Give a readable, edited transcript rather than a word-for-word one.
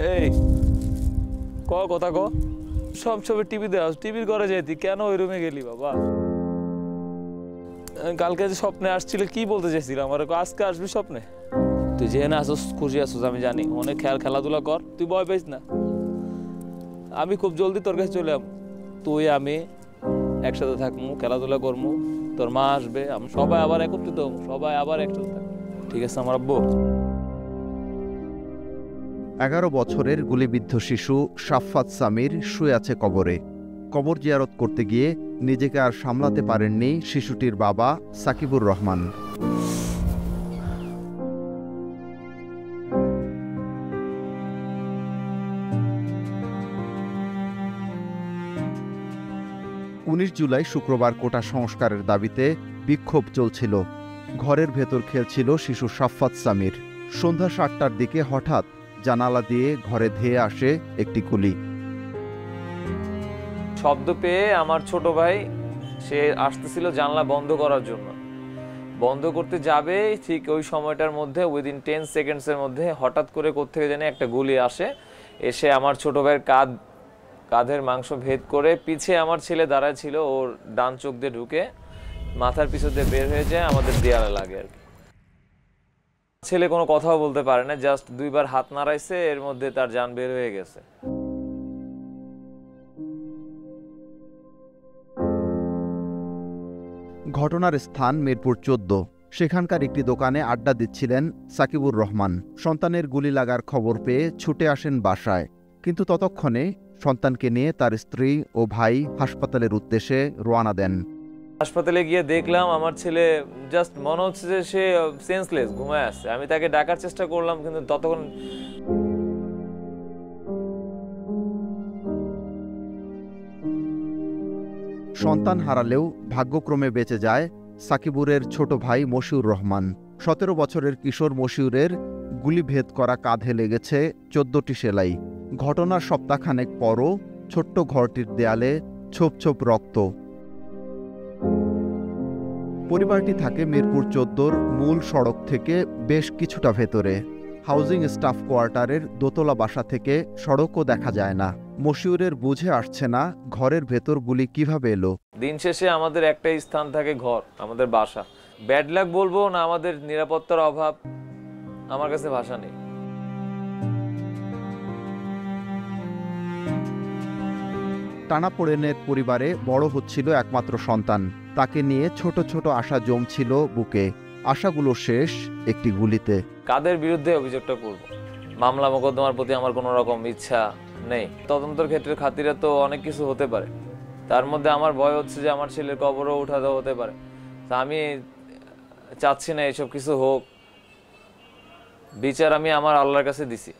এই কথা ক। সব ছবি টিভিতে আস, টিভির ঘরে যাইতি কেন ওই রুমে গেলি বাবা? কালকে যে স্বপ্নে আসছিল কি বলতে চাইছিল আমার? আজকে আসবি স্বপ্নে? তুই যেখানে আসস খুশি আসস আমি জানি, অনেক খেলাধুলা কর, তুই ভয় পাইস না। আমি খুব জলদি তোর কাছে চলে যাব, তুই আমি একসাথে থাকবো, খেলাধুলা করবো, তোর মা আসবে, আমি সবাই আবার একত্রিত হবো, সবাই আবার একসাথে থাকবো। ঠিক আছে আমার আব্বু? 11 বছরের গুলিবিদ্ধ শিশু সাফফাত সামির শুয়ে আছে কবরে। কবর জিয়ারত করতে গিয়ে নিজেকে আর সামলাতে পারেননি শিশুটির বাবা সাকিবুর রহমান। জুলাই শুক্রবার কোটা সংস্কারের দাবিতে বিক্ষোভ চলছিল। ঘরের ভেতর খেলছিল শিশু সাফফাত সামির। সন্ধ্যা 7টার দিকে হঠাৎ জানালা দিয়ে ঘরে ধেয়ে আসে একটি গুলি। শব্দ পেয়ে আমার ছোট ভাই সে আসতেছিল জানলা বন্ধ করার জন্য, বন্ধ করতে যাবে ঠিক ওই সময়টার মধ্যে উইদিন 10 সেকেন্ডসের মধ্যে হঠাৎ করে কোত্থেকে জানি একটা গুলি আসে, এসে আমার ছোট ভাইয়ের কাঁধের মাংস ভেদ করে পিছে আমার ছেলে দাঁড়ায় ছিল, ওর ডান চোখ দিয়ে ঢুকে মাথার পিছু দিয়ে বের হয়ে যায়, আমাদের দেয়ালে লাগে আর কি। ছেলে কোনো কথাও বলতে পারে না, জাস্ট 2বার হাত নাড়াইছে, এর মধ্যে তার জান বের হয়ে গেছে। ঘটনার স্থান মিরপুর 14। সেখানকার একটি দোকানে আড্ডা দিচ্ছিলেন সাকিবুর রহমান। সন্তানের গুলি লাগার খবর পেয়ে ছুটে আসেন বাসায়, কিন্তু ততক্ষণে সন্তানকে নিয়ে তার স্ত্রী ও ভাই হাসপাতালের উদ্দেশ্যে রওনা দেন। হাসপাতালে গিয়ে দেখলাম আমার ছেলে জাস্ট মনে হচ্ছে যে সে সেন্সলেস, ঘুমায় আছে। আমি তাকে ডাকার চেষ্টা করলাম, কিন্তু ততক্ষণ সন্তান হারালেও ভাগ্যক্রমে বেঁচে যায় সাকিবুরের ছোট ভাই মশিউর রহমান। 17 বছরের কিশোর মশিউরের গুলিভেদ করা কাঁধে লেগেছে 14টি সেলাই। ঘটনার সপ্তাহখানেক পরও ছোট্ট ঘরটির দেয়ালে ছোপ ছোপ রক্ত। পরিবারটি থাকে মিরপুর 14-র মূল সড়ক থেকে বেশ কিছুটা ভেতরে। হাউজিং স্টাফ কোয়ার্টারের দোতলা বাসা থেকে সড়কও দেখা যায় না। মশিউরের বুঝে আসছে না ঘরের ভেতর গুলি কিভাবে এলো। দিন শেষে আমাদের একটাই স্থান থাকে, ঘর, আমাদের বাসা। ব্যাড লাক বলবো না আমাদের নিরাপত্তার অভাব, আমার কাছে ভাষা নেই। টানাপোড়েনের পরিবারে বড় হচ্ছিল একমাত্র সন্তান। তাকে নিয়ে ছোট ছোট আশা জমছিল বুকে। আশাগুলো শেষ একটি গুলিতে। কাদের বিরুদ্ধে অভিযোগটা করব? মামলা মোকদ্দমার প্রতি আমার কোনো রকম ইচ্ছা নেই। তদন্তের ক্ষেত্রে খাতিরে তো অনেক কিছু হতে পারে, তার মধ্যে আমার ভয় হচ্ছে যে আমার ছেলের কবরও উঠা দেওয়া হতে পারে। তা আমি চাচ্ছি না এসব কিছু হোক। বিচার আমি আমার আল্লাহর কাছে দিছি।